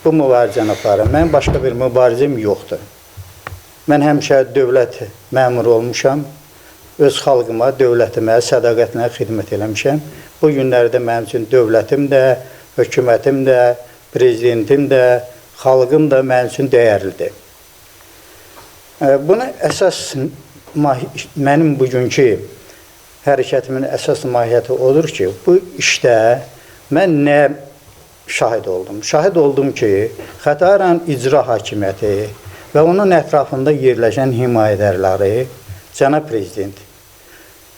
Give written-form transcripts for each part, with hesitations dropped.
bu mübarizəni aparım. Mənim başqa bir mübarizəm yoxdur. Mən həmişə dövlət məmuru olmuşam. Öz xalqıma, dövlətimə, sədaqətinə xidmət eləmişəm. Bu günlərdə mənim üçün dövlətim də, hökumətim də, prezidentim də, xalqım da mənim üçün dəyərlidir. Buna əsas mənim bugünkü hərəkətimin əsas mahiyyəti odur ki, bu işdə mən nə şahid oldum? Şahid oldum ki, Xətai icra hakimiyyəti və onun ətrafında yerləşən himayədərləri, cənab prezident,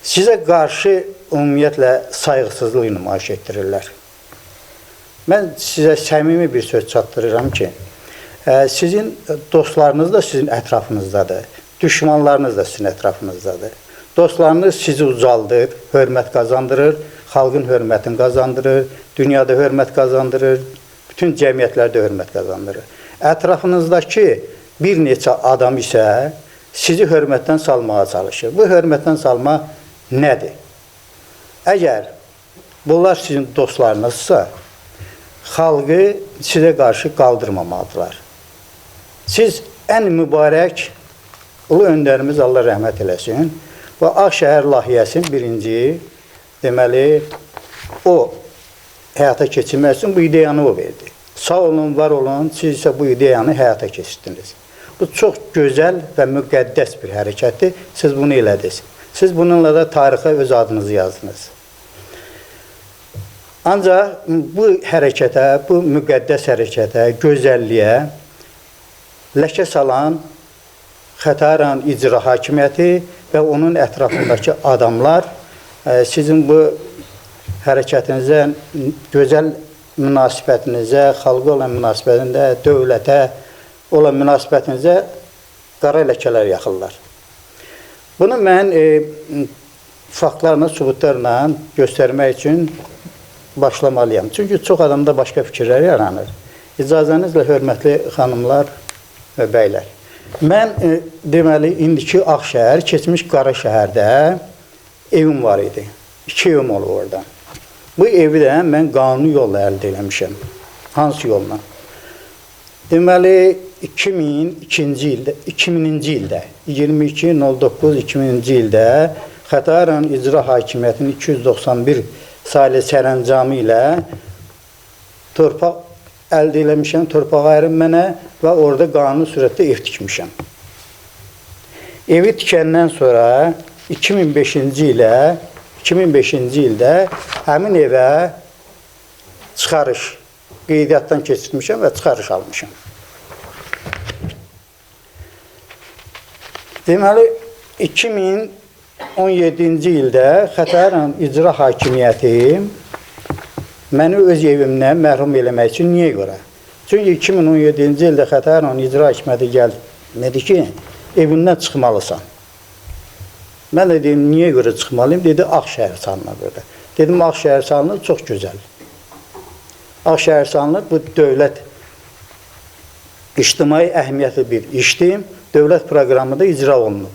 sizə qarşı ümumiyyətlə sayğısızlıq nümayiş etdirirlər. Mən sizə səmimi bir söz çatdırıram ki, sizin dostlarınız da sizin ətrafınızdadır, düşmanlarınız da sizin ətrafınızdadır. Dostlarınız sizi ucaldır, hörmət qazandırır, xalqın hörmətini qazandırır, dünyada hörmət qazandırır, bütün cəmiyyətlərdə hörmət qazandırır. Ətrafınızdakı bir neçə adam isə sizi hörmətdən salmağa çalışır. Bu hörmətdən salma nədir? Əgər bunlar sizin dostlarınızsa, xalqı sizə qarşı qaldırmamalıdırlar. Siz ən mübarək ulu öndərimiz Allah rəhmət eləsin və Ağşəhər layihəsinin birinci, deməli, o həyata keçirmək üçün bu ideyanı o verdi. Sağ olun, var olun, siz isə bu ideyanı həyata keçirdiniz. Bu çox gözəl və müqəddəs bir hərəkətdir. Siz bunu elədiniz. Siz bununla da tarixə öz adınızı yazdınız. Ancaq bu hərəkətə, bu müqəddəs hərəkətə, gözəlliyə ləkə salan Xətai icra hakimiyyəti və onun ətrafındakı adamlar sizin bu hərəkətinizə, gözəl münasibətinizə, xalqa olan münasibətinizə, dövlətə olan münasibətinizə qara ləkələr yaxırlar. Bunu mən faktlarla, sübutlarla göstərmək üçün başlamalıyam. Çünki çox adamda başqa fikirlər yaranır. İcazənizlə hörmətli xanımlar və bəylər. Mən deməli, indiki Ağşəhər, keçmiş Qaraşəhərdə evim var idi. 2 evim olub oradan. Bu evi də mən qanuni yolla əldə eləmişəm. Hansı yolla? Deməli, 2002-ci ildə, 2000-ci ildə, 22.09.2000-ci ildə Xətai icra hakimiyyətinin 291 saylı sərəncamı ilə torpaq əldə eləmişəm, torpaq ayırım mənə və orada qanuni surətdə ev tikmişəm. Evi tikəndən sonra 2005-ci ildə həmin evə çıxarış, qeydiyyatdan keçirmişəm və çıxarış almışam. Deməli, 2017-ci ildə Xətai icra hakimiyyəti məni öz evimdən məhrum eləmək üçün niyə görə? Çünki 2017-ci ildə Xətai icra hakimiyyəti gəldi ki, evindən çıxmalısan. Mən də dedim, niyə görə çıxmalıyım? Dedi, Ağşəhər salınır burada. Dedim, Ağşəhər salınır, çox gözəl. Ağşəhər salınır, bu dövlət ictimai əhəmiyyətli bir işdir. Dövlət proqramı da icra olunub.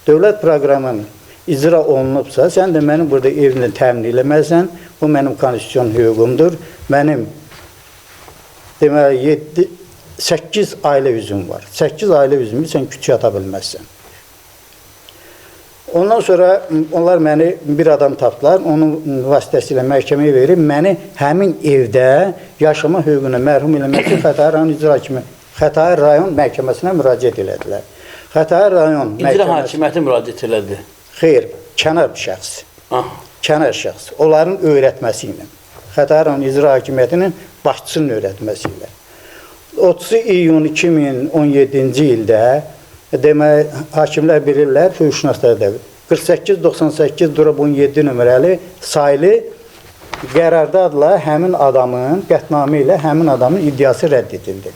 Dövlət proqramının icra olunubsa, sən də mənim burada evini təmin eləməlisən. Bu mənim konstitusiyon hüququmdur. Mənim deməli 8 ailə üzüm var. 8 ailə üzümü sən küçüyə ata bilməzsən. Ondan sonra onlar məni bir adam tapdılar. Onun vasitəsilə məhkəməyə verib məni həmin evdə yaşama hüququna məhrum eləmək üçün Xətai rayon məhkəməsinə müraciət elədilər. Xətai rayon İcra hakimiyyəti müraciət elədi. Xeyr, kənar bir şəxs. Kənar şəxs. Onların öyrətməsi ilə. Xətai icra hakimiyyətinin başçısının öyrətməsi ilə. 30 iyun 2017-ci ildə demək, hakimlər bilirlər, hüquqşünaslar da 4898-17 nömrəli saylı qərardadla həmin adamın, qətnamə ilə həmin adamın iddiası rədd edildi.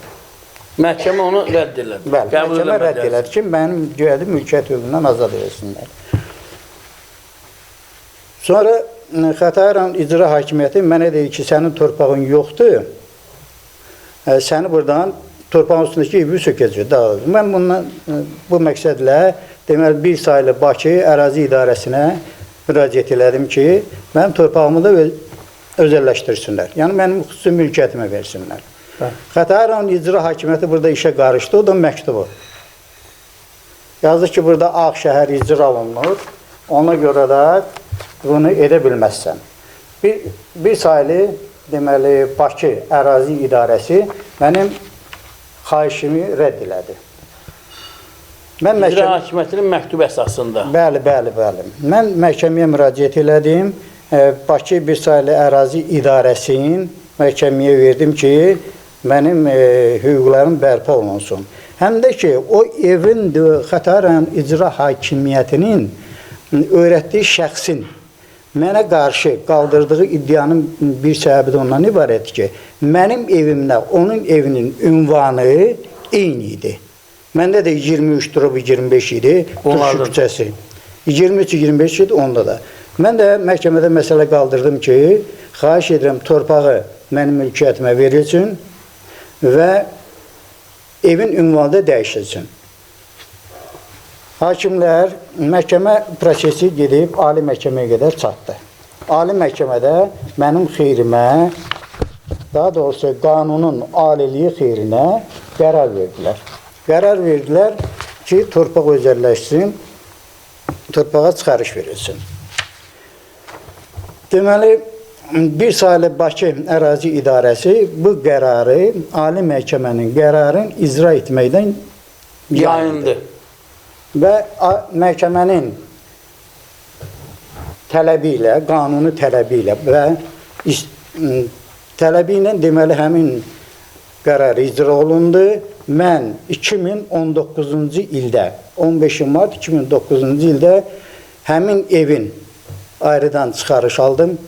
Məhkəmə onu rədd elədi. Bəli, məhkəmə rədd elədi ki, mənim güyəli mülkiyyət hüququndan azad edilsinlər. Sonra Xətai icra hakimiyyəti mənə dedi ki, sənin torpağın yoxdur, səni buradan torpağın üstündəki evi sökəcək, dağılır. Mən bu məqsədlə deməli, bir saylı Bakı ərazi idarəsinə müraciət elədim ki, mənim torpağımı da özəlləşdirsinlər. Yəni, mənim xüsusi mülkiyyətimə versinlər. Xətai rayon icra hakimiyyəti burada işə qarışdı, o da məktubu. Yazdı ki, burada Ağ şəhər icra olunur, ona görə də bunu edə bilməzsən. Bir sayılı, deməli, Bakı ərazi idarəsi mənim xahişimi rədd elədi. İcra hakimiyyətinin məktubu əsasında. Bəli. Mən məhkəməyə müraciət elədim. Bakı bir sayılı ərazi idarəsinin məhkəməyə verdim ki, mənim hüquqlarım bərpa olunsun. Həm də ki, o evin Xətai rayon icra hakimiyyətinin öyrətdiyi şəxsin mənə qarşı qaldırdığı iddianın bir səbəbi də ondan ibarətdir ki, mənim evimlə onun evinin ünvanı eyni idi. Məndə də 23/25 idi, Turşu küçəsi. 23/25 idi, onda da. Mən də məhkəmədə məsələ qaldırdım ki, xahiş edirəm, torpağı mənim mülkiyyətimə verilsin və evin ünvanı da dəyişilsin. Hakimlər, məhkəmə prosesi gedib, ali məhkəməyə qədər çatdı. Ali məhkəmədə mənim xeyrimə, daha doğrusu qanunun aliliyi xeyrinə qərar verdilər. Qərar verdilər ki, torpaq özəlləşsin, torpağa çıxarış verilsin. Deməli, bir sayılı Bakı ərazi idarəsi bu qərarı, ali məhkəmənin qərarını icra etməkdən yayındı. Və məhkəmənin tələbi ilə, qanuni tələbi ilə və tələbi ilə deməli həmin qərar icra olundu. Mən 2019-cu ildə, 15 mart 2009-cu ildə həmin evin ayrıdan çıxarış aldım.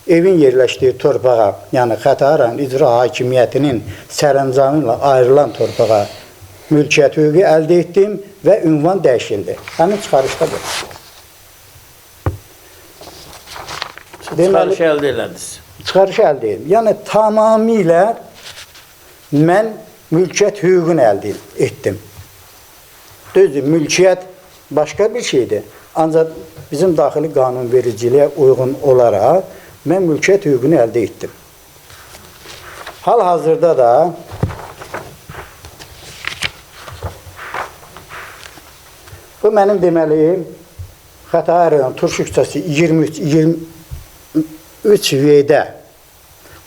Evin yerləşdiyi torpağa, yəni Xətai rayon icra hakimiyyətinin sərəncamı ilə ayrılan torpağa mülkiyyət hüququ əldə etdim və ünvan dəyişildi. Həmin çıxarışda bu. Çıxarışı əldə elədiniz. Çıxarışı əldə etdim. Yəni tamamilə mən mülkiyyət hüququnu əldə etdim. Düzdür, mülkiyyət başqa bir şeydir. Ancaq bizim daxili qanunvericiliyə uyğun olaraq mən mülkiyyət hüququnu əldə etdim. Hal-hazırda da bu mənim deməli Xətai rayon Turşu küçəsi 23V-də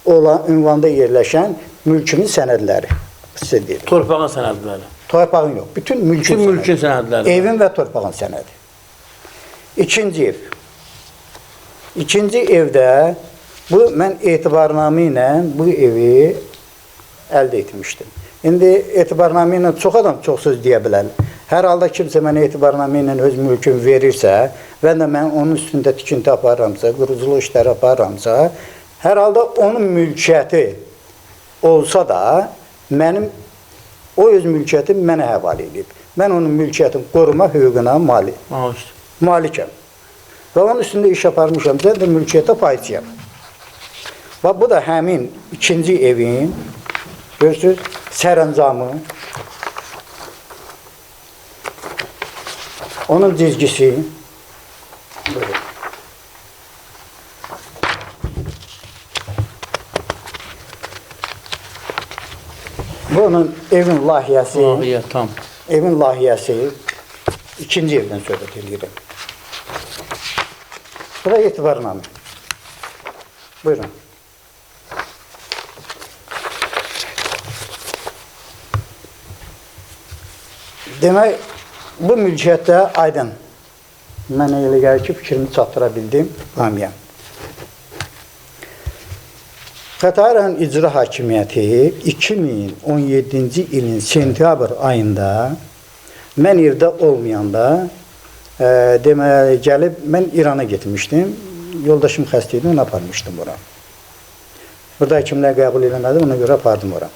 olan ünvanda yerləşən mülkünün sənədləri. Torpağın sənədləri. Torpağın yox, bütün mülkün sənədləri. Evin və torpağın sənədi. İkinci ev. İkinci evdə mən etibarnamə ilə bu evi əldə etmişdim. İndi etibarnamə ilə çox adam çox söz deyə bilər. Hər halda kimsə mənə etibarnamə ilə öz mülkümü verirsə və də mən onun üstündə tikinti aparıramsa, quruculuq işləri aparıramsa, hər halda onun mülkiyyəti olsa da mənim o öz mülkiyyətimi mənə həvalə edib. Mən onun mülkiyyətini qoruma hüququna malikəm. Və onun üstündə iş aparmışam, mən də mülkiyyətə payçıyam. Və bu da həmin ikinci evin, görürsünüz, sərəncamı, onun cizgisi, buyurun. Bunun evin layihəsi, evin layihəsi, ikinci evdən söhbət edirəm. Bu da etibarnamə. Buyurun. Demək, bu mülkiyyətdə aydın. Mənə elə gəlir ki, fikrimi çatdıra bildim, hamiyəm. Xətai rayon icra hakimiyyəti 2017-ci ilin sentyabr ayında mən evdə olmayanda deməli, gəlib, mən İrana getmişdim. Yoldaşım xəstə idi, onu aparmışdım ora. Burada həkimlər qəbul eləmədi, ona görə apardım ora.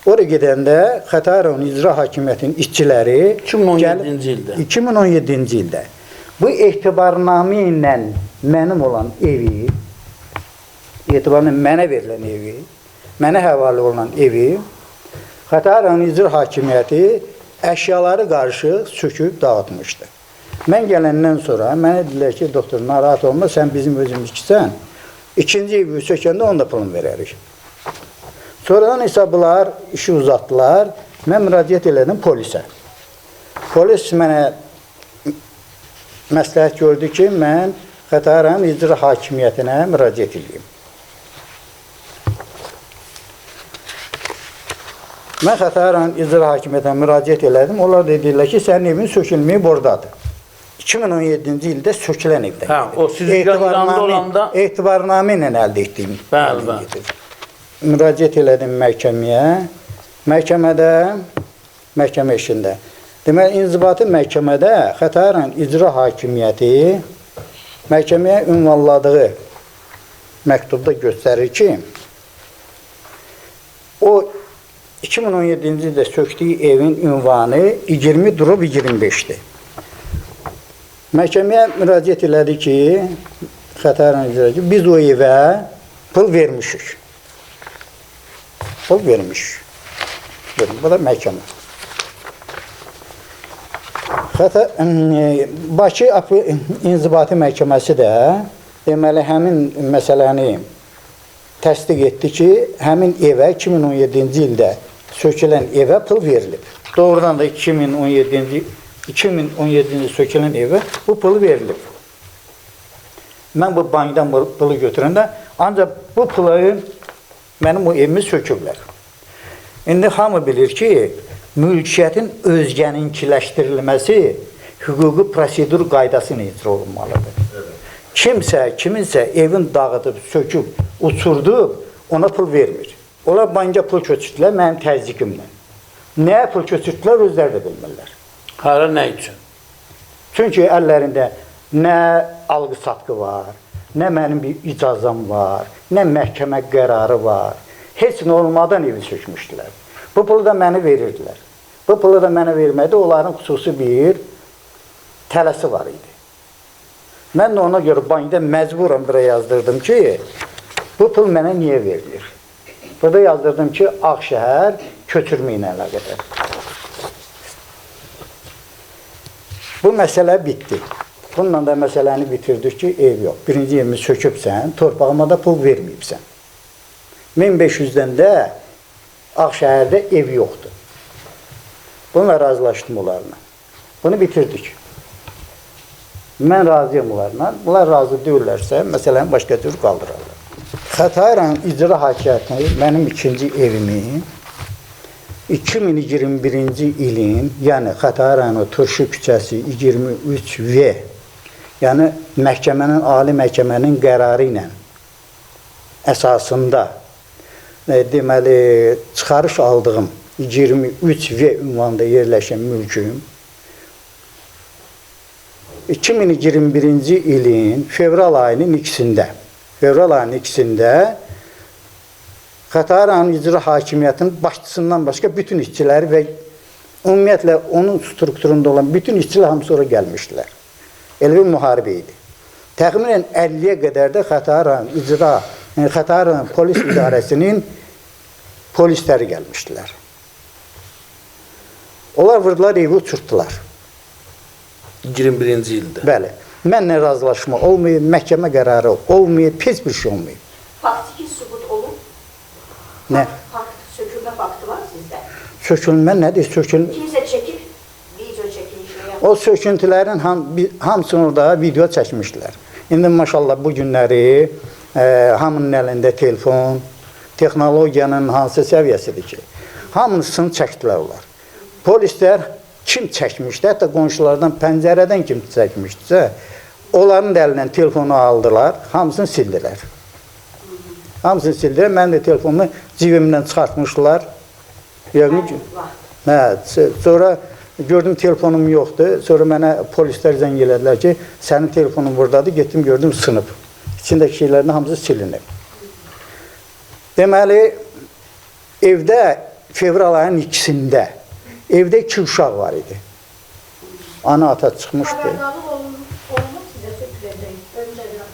Oraya gedəndə Xətai rayon icra hakimiyyətinin işçiləri 2017-ci ildə bu etibarnamə ilə mənim olan evi, etibarnamə mənə verilən evi, mənə həvalə olunan evi Xətai rayon icra hakimiyyəti əşyaları qarşı söküb dağıtmışdı. Mən gələndən sonra mənə dedilər ki, doktor, narahat olma, sən bizim özümüzkisən, ikinci evi sökəndə onda pulunu verərik. Sonradan isə bunlar işi uzatdılar. Mən müraciət elədim polisə. Polis mənə məsləhət gördü ki, mən Xətai rayon icra hakimiyyətinə müraciət edeyim. Mən Xətai rayon icra hakimiyyətinə müraciət elədim. Onlar dedilər ki, sənin evin sökülməyi bordadır. 2017-ci ildə sökülən evdə. Hə, o siz İranda olanda etibarnamə ilə əldə etdiyim. Bəli. Müraciət elədim məhkəməyə. Məhkəmə işində. Deməli, inzibati məhkəmədə Xətai rayon icra hakimiyyəti məhkəməyə ünvanladığı məktubda göstərir ki, o 2017-ci ildə sökdüyü evin ünvanı 20/25-dir. Məhkəməyə müraciət elədi ki, Xətai rayon icra ki, biz o evə pul vermişik. Pul vermişik. Bu da məhkəmə. Bakı İnzibati Məhkəməsi də deməli həmin məsələni təsdiq etdi ki, həmin evə 2017-ci ildə sökülən evə pul verilib. Doğrudan da 2017-ci sökülən evə bu pul verilib. Mən bu bankdan pulu götürəndə ancaq bu pulu mənim o evimi söküblər. İndi hamı bilir ki, mülkiyyətin özgəninkiləşdirilməsi hüquqi prosedur qaydası ilə icra olunmalıdır. Kimsə, kiminsə evin dağıdıb, söküb, uçurdub, ona pul vermir. Onlar banka pul köçürdülər mənim təzyiqimlə. Nəyə pul köçürdülər, özləri də bilmirlər. Hara nə üçün? Çünki əllərində nə alqı-satqı var, nə mənim bir icazam var, nə məhkəmə qərarı var. Heç nə olmadan evi sökmüşdülər. Bu pulu da mənə verirdilər. Bu pulu da mənə vermədi, onların xüsusi bir tələsi var idi. Mən də ona görə bankda məcburam bura yazdırdım ki, bu pul mənə niyə verilir? Burada yazdırdım ki, Ağşəhər köçürmə ilə əlaqədar. Bu məsələ bitdi. Bununla da məsələni bitirdik ki, ev yox. Birinci evimi sökübsən, torpağıma da pul verməyibsən. 1500-dən də Ağşəhərdə ev yoxdur. Bununla razılaşdım onlarla. Bunu bitirdik. Mən razıyam onlarla. Bunlar razı deyirlərsə, məsələni başqa cür qaldırarlar. Xətai rayon icra hakimiyyəti mənim ikinci evimi 2021-ci ilin, yəni Xətai rayonu Turşu küçəsi 23V, yəni məhkəmənin, ali məhkəmənin qərarı ilə əsasında deməli, çıxarış aldığım 23V ünvanında yerləşən mülküm 2021-ci ilin fevral ayının ikisində Xətai rayon icra hakimiyyətinin başçısından başqa bütün işçiləri və ümumiyyətlə onun strukturunda olan bütün işçilər hamısı ora gəlmişdilər. Elə bir müharibə idi. Təxminən 50-yə qədər də Xətai rayon polis idarəsinin polisləri gəlmişdilər. Onlar vurdular, evi uçurtdular. 21-ci ildə. Bəli. Mənlə razılaşma olmayıb, məhkəmə qərarı olmayıb, pis bir şey olmayıb. Faktiki sübut olub? Nə? Sökülmə faktı var sizdə? Sökülmə nədir? Kimsə çəkib, video çəkilişini o söküntülərin hamısını orada video çəkmişdilər. İndi maşallah bu günləri hamının əlində telefon, texnologiyanın hansı səviyyəsidir ki, hamısını çəkdilər onlar. Polislər kim çəkmişdi, hətta qonşulardan, pəncərədən kim çəkmişdisə, onların əlindən telefonu aldılar, hamısını sildilər. Hamısını sildilər, mən də telefonumu cibimdən çıxartmışdılar. Sonra gördüm telefonum yoxdur, sonra mənə polislər zəng elədilər ki, sənin telefonun buradadır, getdim gördüm sınıb. İçindəki şeylərin hamısı silinib. Deməli, evdə fevral ayının ikisində evdə 2 uşaq var idi. Ana ata çıxmışdı. Xəbərdarlıq olunub sizə söküləcək öncədən?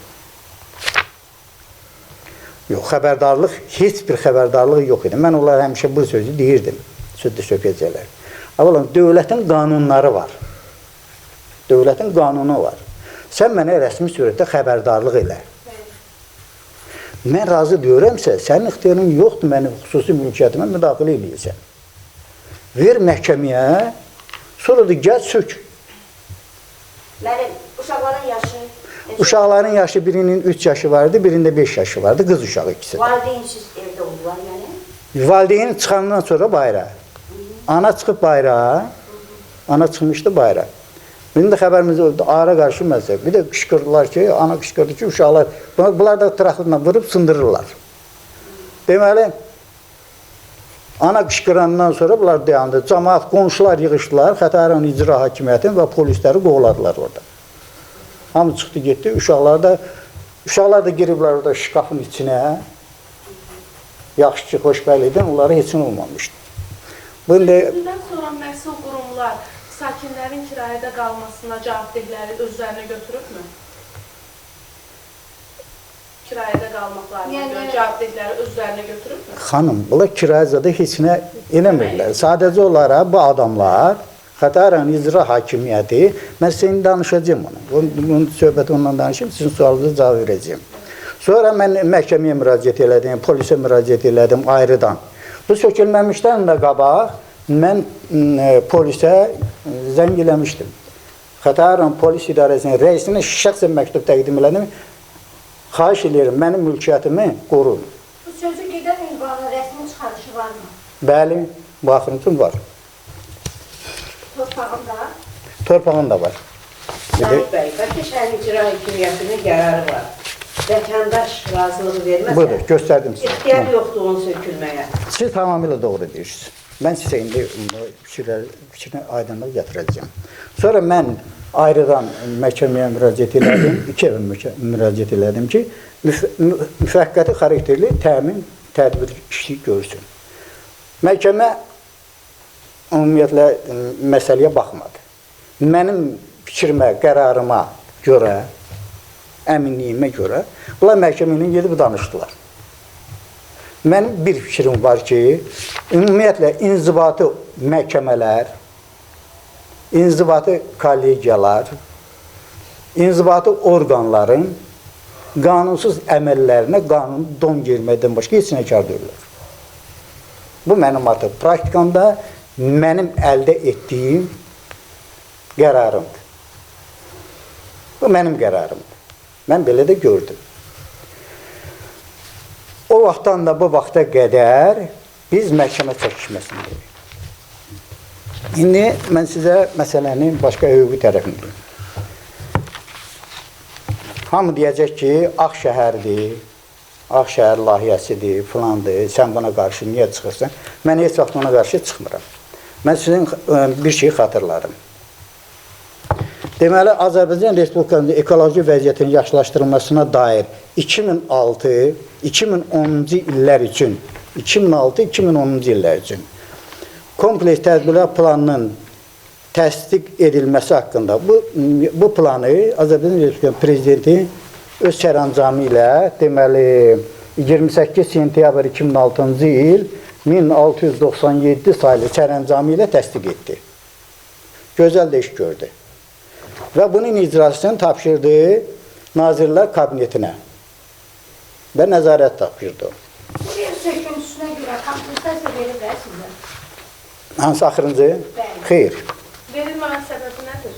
Yox, xəbərdarlıq, heç bir xəbərdarlıq yox idi. Mən onlara həmişə bu sözü deyirdim, sözdə sökəcəklər. Amma dövlətin qanunları var. Dövlətin qanunu var. Sən mənə rəsmi surətdə xəbərdarlıq elə. Mən razı deyirəmsə, sənin ixtiyarın yoxdur mənim xüsusi mülkiyyətimə müdaxilə edirsən. Ver məhkəməyə, sonra da gəl sök. Mənim uşaqların yaşı Uşaqların yaşı birinin 3 yaşı vardı, birində 5 yaşı vardı, qız uşağı ikisi. valideynsiz evdə oldular yəni. Valideyn çıxandan sonra bayrağa. Ana çıxıb bayrağa, ana çıxmışdı bayrağa. Bizim də xəbərimiz oldu, ara qarşı məsələ. Bir də qışqırdılar ki, ana qışqırdı ki, uşaqlar, bunlar da traktörlə vurub sındırırlar. Deməli, ana qışqırandan sonra bunlar dayandı. Cəmaət, qonşular yığışdılar, Xətai İcra Hakimiyyətini və polisləri qovladılar orada. Hamı çıxdı, getdi. Uşaqlar da giriblər orada şkafın içinə. Yaxşı ki, xoşbəl edin, onlara heç nə olmamışdı. Bundan sonra məsul qurumlar sakinlərin kirayədə qalmasına cavabdehləri özlərinə götürübmü? Kirayədə qalmaqlarına görə cavabdehləri özlərinə götürübmü? Xanım, bunlar kirayəzada heç nə eləmirlər. Sadəcə olaraq bu adamlar Xətai İcra Hakimiyyəti, mən sizin danışacağım onu. Bunun söhbəti ondan danışayım, sizin sualınıza cavab verəcəyim. Sonra mən məhkəməyə müraciət elədim, polisə müraciət elədim ayrıdan. Bu sökülməmişdən də qabaq mən polisə zəng eləmişdim. Xətai Polis İdarəsinin rəisinə şəxsən məktub təqdim elədim. Xahiş edirəm, mənim mülkiyyətimi qorun. Bu sözü gedən ünvanın rəsmi çıxarışı varmı? Bəli, baxın var. Torpağında? Torpağında var. Sahib bəy, Bakı şəhər icra hakimiyyətinin qərarı var. Vətəndaş razılığı verməsə, Budur, göstərdim sizə. İxtiyar yoxdur onun sökülməyə. Siz tamamilə doğru deyirsiniz. Mən sizə indi fikrinə aydınlıq gətirəcəyim. Sonra mən ayrıdan məhkəməyə müraciət elədim, 2 evə müraciət elədim ki, müvəqqəti xarakterli təmin tədbir işi görsün. Məhkəmə ümumiyyətlə məsələyə baxmadı. Mənim fikrimə, qərarıma görə, əminliyimə görə, bunlar məhkəmənin gedib danışdılar. Mənim bir fikrim var ki, ümumiyyətlə inzibati məhkəmələr, inzibati kollegiyalar, inzibati orqanların qanunsuz əməllərinə qanun don girməkdən başqa heç nə kar deyirlər. Bu mənim artıq praktikamda mənim əldə etdiyim qərarımdır. Bu mənim qərarımdır. Mən belə də gördüm. O vaxtdan da bu vaxta qədər biz məhkəmə çəkişməsindəyik. İndi mən sizə məsələnin başqa hüquqi tərəfini deyim. Hamı deyəcək ki, Ağşəhərdir, Ağşəhər layihəsidir, filandır, sən buna qarşı niyə çıxırsan? Mən heç vaxt ona qarşı çıxmıram. Mən sizin bir şeyi xatırladım. Deməli, Azərbaycan Respublikasının ekoloji vəziyyətinin yaxşılaşdırılmasına dair 2006-2010-cu illər üçün, 2006-2010-cu illər üçün kompleks tədbirlər planının təsdiq edilməsi haqqında bu planı Azərbaycan Respublikasının prezidenti öz sərəncamı ilə, deməli, 28 sentyabr 2006-cı il 1697 sayılı sərəncamı ilə təsdiq etdi. Gözəl də iş gördü. Və bunun icrasını tapşırdı Nazirlər Kabinetinə və nəzarət tapşırdı. Bu yer söküntüsünə görə kompensasiya verirlər sizə. Hansı axırıncı? Xeyr. Verilməmə səbəbi nədir?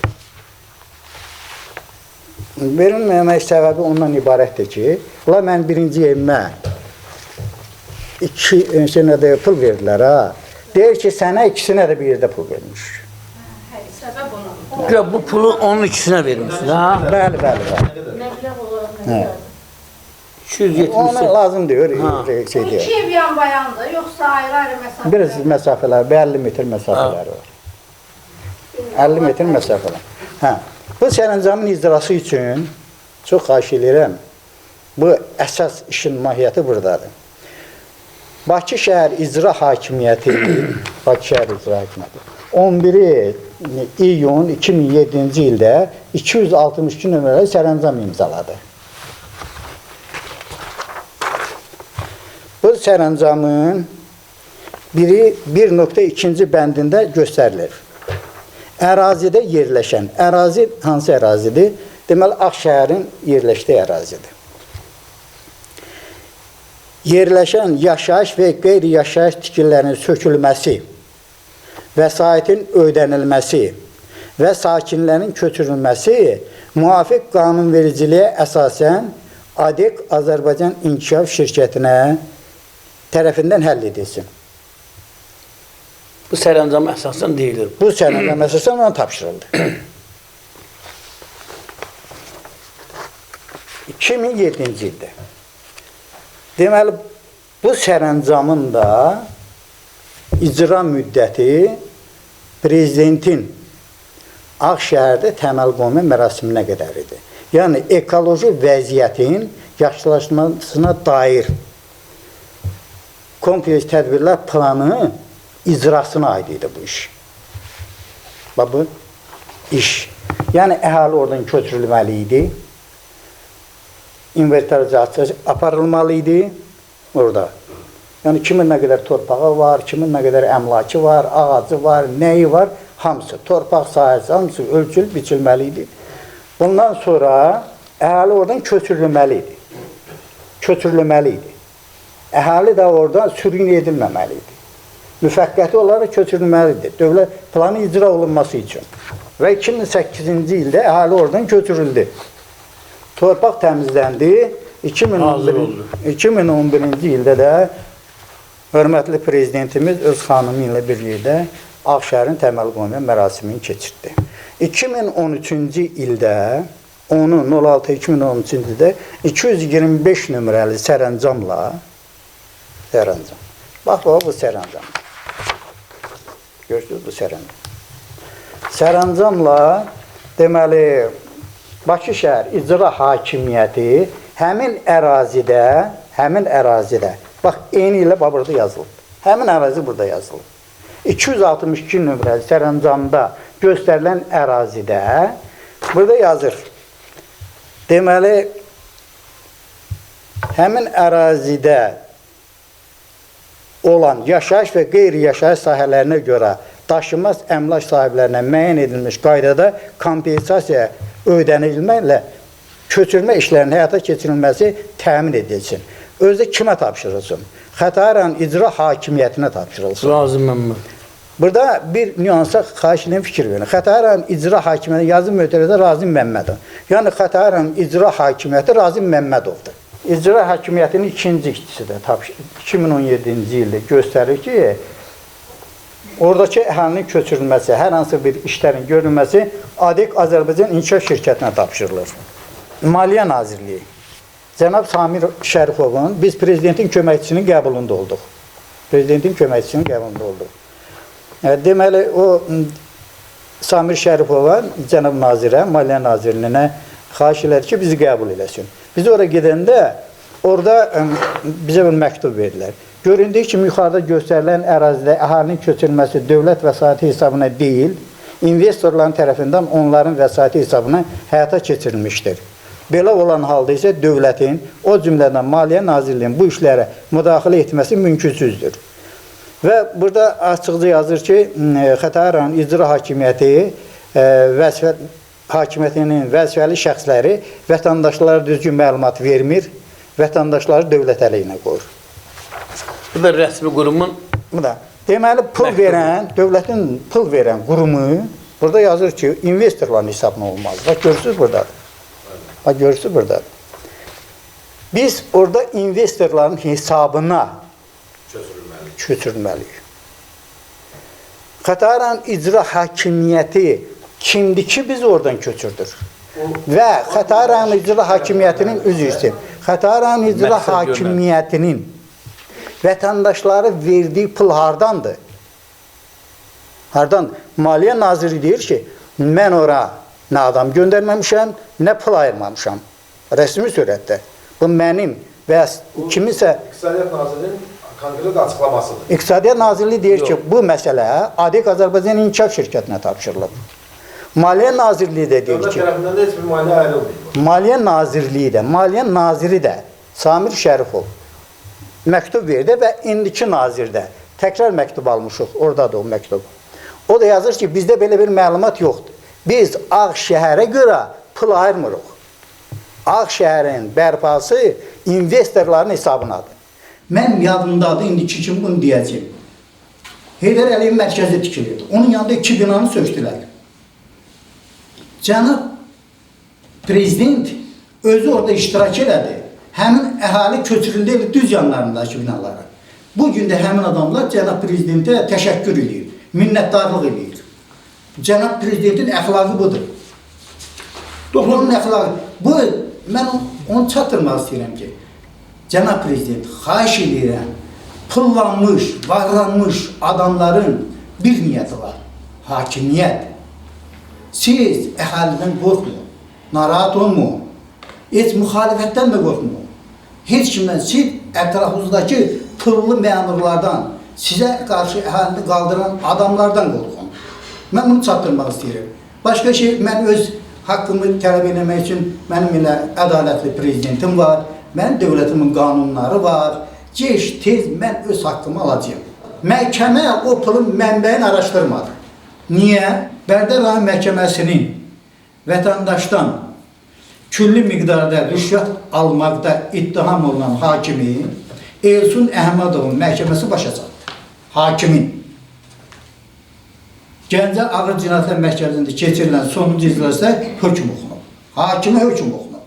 Verilməmək səbəbi ondan ibarətdir ki, bunlar mən birinci evimə 2 senədə pul verdilər, ha. Deyir ki, sənə ikisinə də bir yerdə pul vermiş. Səbəb ona. Ya bu pulu onun ikisinə vermişsiniz, ha? Bəli. Məbləğ olaraq nə qədər? 270. Ona lazım deyir, şey Bu deyir. iki ev yan bayandır, yoxsa ayrı-ayrı məsafələr? Biraz məsafələr, 50 metr məsafələri var. 50 metr məsafələr. Hə. Bu sərəncamın icrası üçün çox xahiş edirəm. Bu əsas işin mahiyyəti buradadır. Bakı şəhər icra hakimiyyəti 11 iyun 2007-ci ildə 262 nömrəli sərəncam imzaladı. Bu sərəncamın 1.2-ci bəndində göstərilir. Ərazidə yerləşən, ərazi hansı ərazidir? Deməli, Ağşəhərin yerləşdiyi ərazidir. yerləşən yaşayış və qeyri-yaşayış tikililərinin sökülməsi, vəsaitin ödənilməsi və sakinlərin köçürülməsi müvafiq qanunvericiliyə əsasən ADEQ Azərbaycan İnkişaf Şirkətinə tərəfindən həll edilsin. Bu sərəncam əsasən deyilir. Bu sənədə əsasən ona tapşırıldı. 2007-ci ildə. Deməli, bu sərəncamın da icra müddəti prezidentin Ağşəhərdə təməl qoyma mərasiminə qədər idi. Yəni, ekoloji vəziyyətin yaxşılaşmasına dair kompleks tədbirlər planı icrasına aid idi bu iş. Bu iş. Yəni, əhali oradan köçürülməli idi. İnventarizasiya aparılmalı idi orada. Yəni, kimin nə qədər torpağı var, kimin nə qədər əmlakı var, ağacı var, nəyi var, hamısı, torpaq sahəsi, hamısı ölçülüb, biçilməli idi. Bundan sonra əhali oradan köçürülməli idi. Köçürülməli idi. Əhali də oradan sürgün edilməməli idi. Müvəqqəti olaraq köçürülməlidir. Dövlət planı icra olunması üçün. Və 2008-ci ildə əhali oradan köçürüldü. Torpaq təmizləndi. 2011-ci ildə də hörmətli prezidentimiz öz xanımı ilə birlikdə Ağşəhərin təməl qoyma mərasimini keçirdi. 2013-cü ildə, 10-06-2013-cü ildə 225 nömrəli sərəncamla, bax, bu sərəncam. Görürsünüz, bu sərəncam. Sərəncamla, deməli, Bakı şəhər icra hakimiyyəti həmin ərazidə, bax, eyni ilə burada yazılıb. Həmin ərazi burada yazılıb. 262 nömrəli sərəncamda göstərilən ərazidə burada yazır. Deməli, həmin ərazidə olan yaşayış və qeyri-yaşayış sahələrinə görə daşınmaz əmlak sahiblərinə müəyyən edilmiş qaydada kompensasiya ödənilməklə köçürmə işlərinin həyata keçirilməsi təmin edilsin. Özdə kimə tapşırılsın? Xətai icra hakimiyyətinə tapşırılsın. Razım Məmməd. Burada bir nüansa xahiş edən fikir verin. Xətai icra hakimiyyəti yazım mötərizədə Razim Məmmədov. Yəni Xətai icra hakimiyyəti Razim Məmmədovdur. İcra hakimiyyətinin ikinci işçisi də 2017-ci ildə göstərir ki, oradakı əhalinin köçürülməsi, hər hansı bir işlərin görülməsi ADEQ Azərbaycan İnkişaf Şirkətinə tapşırılır. Maliyyə Nazirliyi. Cənab Samir Şərifovun biz prezidentin köməkçisinin qəbulunda olduq. Prezidentin köməkçisinin qəbulunda olduq. Deməli, o Samir Şərifova, cənab nazirə, Maliyyə Nazirliyinə xahiş elədi ki, bizi qəbul eləsin. Biz oraya gedəndə, orada bizə bir məktub verdilər. Göründüyü kimi, yuxarıda göstərilən ərazidə əhalinin köçürülməsi dövlət vəsaiti hesabına deyil, investorların tərəfindən onların vəsaiti hesabına həyata keçirilmişdir. Belə olan halda isə dövlətin, o cümlədən Maliyyə Nazirliyinin bu işlərə müdaxilə etməsi mümkünsüzdür. Və burada açıqca yazır ki, Xətai icra hakimiyyətinin vəzifəli şəxsləri vətəndaşlara düzgün məlumat vermir, vətəndaşları dövlət əleyhinə qoyur. Bu da rəsmi qurumun... Bu da. Deməli, dövlətin pul verən qurumu, burada yazır ki, investorların hesabına olmaz. Bax, görürsünüz buradadır. Bax, görürsünüz buradadır. Biz orada investorların hesabına köçürülməliyik. Xətai icra hakimiyyəti kimdir ki, biz oradan köçürdür? Və Xətai icra hakimiyyətinin Xətai icra hakimiyyətinin vətəndaşları verdiyi pul hardandır? Hardan? Maliyyə Naziri deyir ki, mən ora nə adam göndərməmişəm, nə pul ayırmamışam. Rəsmi surətdə. Bu mənim və kiminsə... İqtisadiyyat Nazirinin konkret açıqlamasıdır. İqtisadiyyat Nazirliyi deyir ki, bu məsələ ADEQ Azərbaycan İnkişaf Şirkətinə tapşırılıb. Maliyyə Nazirliyi də deyir ki... Dövlət tərəfindən də heç bir maliyyə ayrılmıyor. Maliyyə Nazirliyi də, Maliyyə Naziri də, Samir Şərifov məktub verdi və indiki nazirdə təkrar məktub almışıq, oradadır o məktub. O da yazır ki, bizdə belə bir məlumat yoxdur. Biz Ağşəhərə görə pul ayırmırıq. Ağşəhərin bərpası investorların hesabınadır. Mən yadımdadır, indiki kimi bunu deyəcəyim. Heydər Əliyev mərkəzi tikilirdi. Onun yanında 2 binanı sökdülər. Cənab prezident özü orada iştirak elədi. Həmin əhali köçürüldü düz yanlarındakı binalara. Bugün də həmin adamlar cənab prezidentə təşəkkür edir, minnətdarlıq edir. Cənab prezidentin əxlaqı budur. Onun əxlaqı. Bu, mən onu çatdırmaq istəyirəm ki, cənab prezident, xahiş edirəm, pullanmış, varlanmış adamların bir niyyəti var, hakimiyyət. Siz əhalidən qorxmayın, narahat olmayın, heç müxalifətdən də qorxmayın. Heç kimdən, siz ətrafınızdakı pullu məmurlardan, sizə qarşı əhalini qaldıran adamlardan qorxun. Mən bunu çatdırmaq istəyirəm. Başqa şey, mən öz haqqımı tələb eləmək üçün mənim elə ədalətli prezidentim var, mənim dövlətimin qanunları var. Gec, tez mən öz haqqımı alacağım. Məhkəmə o pulun mənbəyini araşdırmadı. Niyə? Bərdə rayon məhkəməsinin vətəndaşdan külli miqdarda rüşvət almaqda ittiham olunan hakimi Elsun Əhmədovun məhkəməsi başa çatdı. Hakimin. Gəncə Ağır Cinayətlər Məhkəməsində keçirilən sonuncu iclasda hökm oxunub. Hakimə hökm oxunub.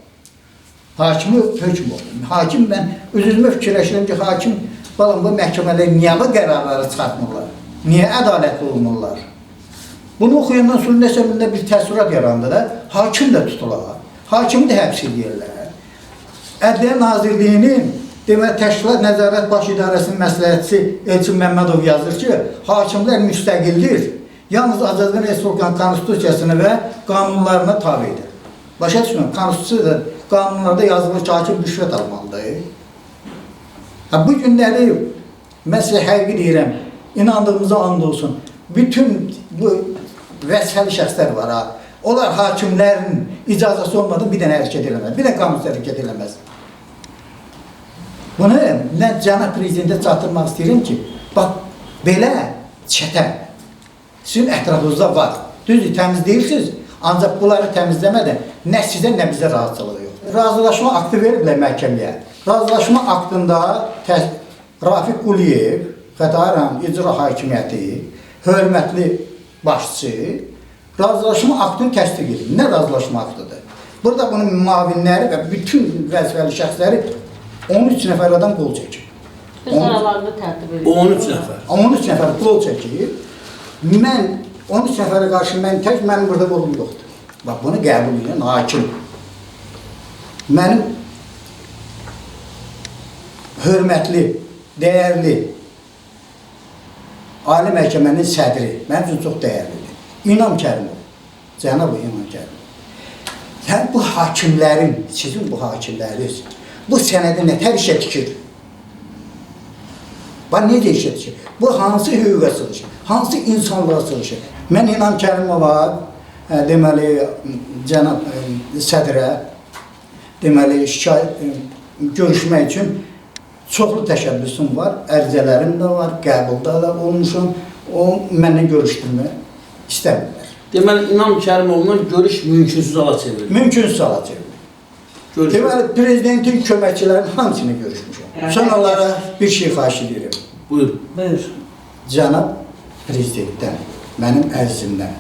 Hakimi hökm oxunub. Hakim, mən öz-özümə fikirləşirəm ki, hakim, balam, bu məhkəmələr niyə bu qərarları çıxartmırlar? Niyə ədalətli olmurlar? Bunu oxuyandan sonra nəsə bir təəssürat yarandı da, hakim də tutular. Hakimi də həbs edirlər. Ədliyyə Nazirliyinin Təşkilat Nəzarət Baş İdarəsinin məsləhətçisi Elçin Məmmədov yazır ki, hakimlər müstəqildir, yalnız Azərbaycan Respublikanın konstitusiyasına və qanunlarına tabidir. Başa düşmürəm, konstitusiyada, qanunlarda yazılır ki, hakim rüşvət almalıdır. Bu günləri, mən sizə həqiqi deyirəm, inandığımıza and olsun, bütün bu vəzifəli şəxslər var ha. Onlar hakimlərin icazəsi olmadan bir dənə hərəkət eləməz, bir dənə qanunsuz hərəkət eləməz. Bunu mən cənab prezidentə çatdırmaq istəyirəm ki, bax, belə çətə sizin ətrafınızda var. Düzdür, təmiz deyirsiniz, ancaq bunları təmizləmədən nə sizə, nə bizə razıçılığı yoxdur. Razılaşma aktı veriblər məhkəməyə. Razılaşma aktında Rafiq Quliyev, Xətai rayon İcra Hakimiyyəti, hörmətli başçı, razılaşma aktını təsdiq edir. Nə razılaşma aktıdır? Burada bunun müavinləri və bütün vəzifəli şəxsləri 13 nəfər adam qol çəkir. Öz aralarında tərtib edir. 13 nəfər. 13 nəfər qol çəkir. Mən 13 nəfərə qarşı mənim burada qolum yoxdur. Bax, bunu qəbul edən hakim. Mənim hörmətli, dəyərli Ali Məhkəmənin sədri, mənim üçün çox dəyərlidir. İnam Kərimov, cənab İnam Kərimov. Sən bu hakimlərin, sizin bu hakimləriniz, bu sənədə nətər işə tikir? Bax, necə işə tikir? Bu hansı hüquqa sığışır? Hansı insanlığa sığışır? Mən İnam Kərimova, deməli, cənab sədrə, deməli, görüşmək üçün çoxlu təşəbbüsüm var, ərizələrim də var, qəbulda da olmuşam, o mənlə görüşdürmək istəmirlər. Deməli, İnam Kərimovla görüş mümkünsüz hala çevrilir. Mümkünsüz hala çevrilir. Deməli, prezidentin köməkçilərinin hamısını görüşmüşəm. Sonralara bir şey xahiş edirəm. Buyur. Buyur. Cənab prezidentdən, mənim əzizimdən.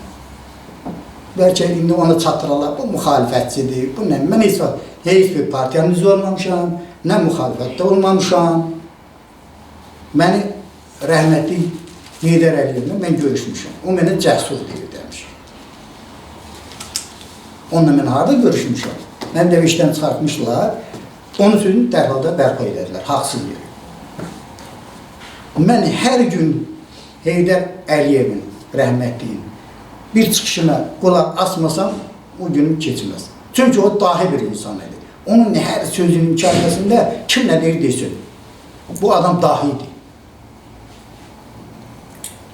Bəlkə indi onu çatdırırlar, bu müxalifətçidir, bu nə? Mən heç bir partiyanın üzvü olmamışam, nə müxalifətdə olmamışam. Məni rəhmətli Heydər Əliyevlə mən görüşmüşəm. O mənə cəsur deyir demişəm. Onunla mən harada görüşmüşəm? Mən də işdən çıxartmışlar, onun sözünü dərhal da bərpa edərlər, haqsız yeri. Mən hər gün Heydər Əliyevin, rəhmətliyin, bir çıxışına qulaq asmasam, o günüm keçməz. Çünki o dahi bir insan idi. Onun hər sözünün içərisində kim nə deyir desin. Bu adam dahidir.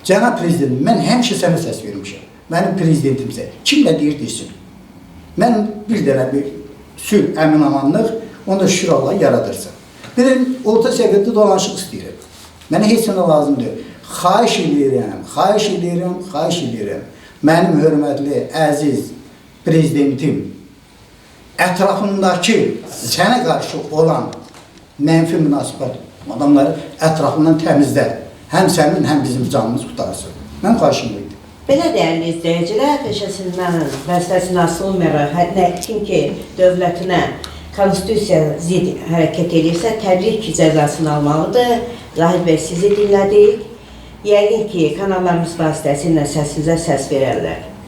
Cənab prezident, mən həmişə sənə səs vermişəm. Mənim prezidentimsə, kim nə deyir desin. Mən bir dənə bir sülh, əmin-amanlıq, onu da şükür Allah yaradırsa. Bir də orta səviyyədə dolanışıq istəyirəm. Mənə heç sənə lazım deyil. Xahiş edirəm. Mənim hörmətli, əziz prezidentim, ətrafındakı sənə qarşı olan mənfi münasibət Adamları ətrafından təmizlə. Həm sənin, həm bizim canımız qutarsın. Mən xahişim buydu. Belə dəyərli izləyicilər, peşəsindən vəzifəsindən asılmayaraq, kim ki dövlətinə konstitusiya zid hərəkət edirsə, təbii ki, cəzasını almalıdır. Zahid bəy, sizi dinlədik. Yəqin ki, kanallarımız vasitəsilə səsinizə səs verərlər.